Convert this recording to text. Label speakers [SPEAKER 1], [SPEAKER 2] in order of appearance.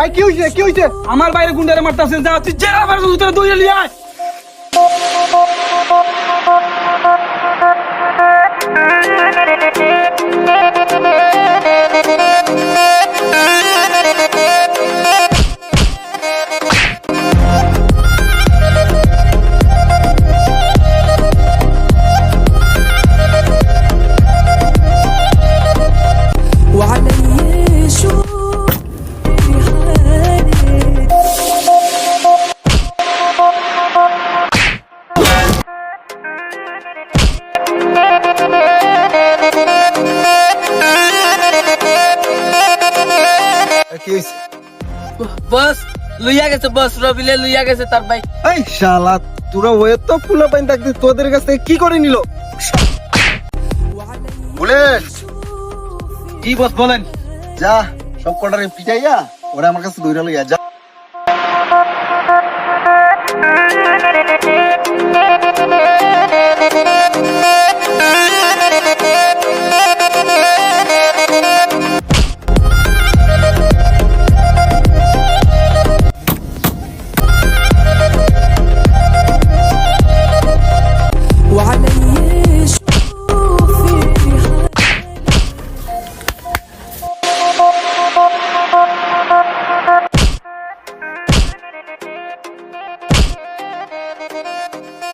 [SPEAKER 1] ভাই কি হইছে কি হইছে?
[SPEAKER 2] আমার বাইরে গুন্ডারে মারতাছে, যা তুই জেলা মার ভিতরে দৌড়ে লিয়ে আয়।
[SPEAKER 3] وعلي شو حالك
[SPEAKER 1] কি হইছে?
[SPEAKER 4] বস লইয়া গেছে, বস রবিলে লইয়া গেছে তার ভাই।
[SPEAKER 1] এই শালা তোরা ওয়ে তো ফুলা পাইন থাকতে তোদের কাছ থেকে কি করে নিল? বুলেট
[SPEAKER 2] কি বস বলেন?
[SPEAKER 1] যা সব কটারে পিটাইয়া ওরা আমার কাছে দৌড়া লইয়া যা।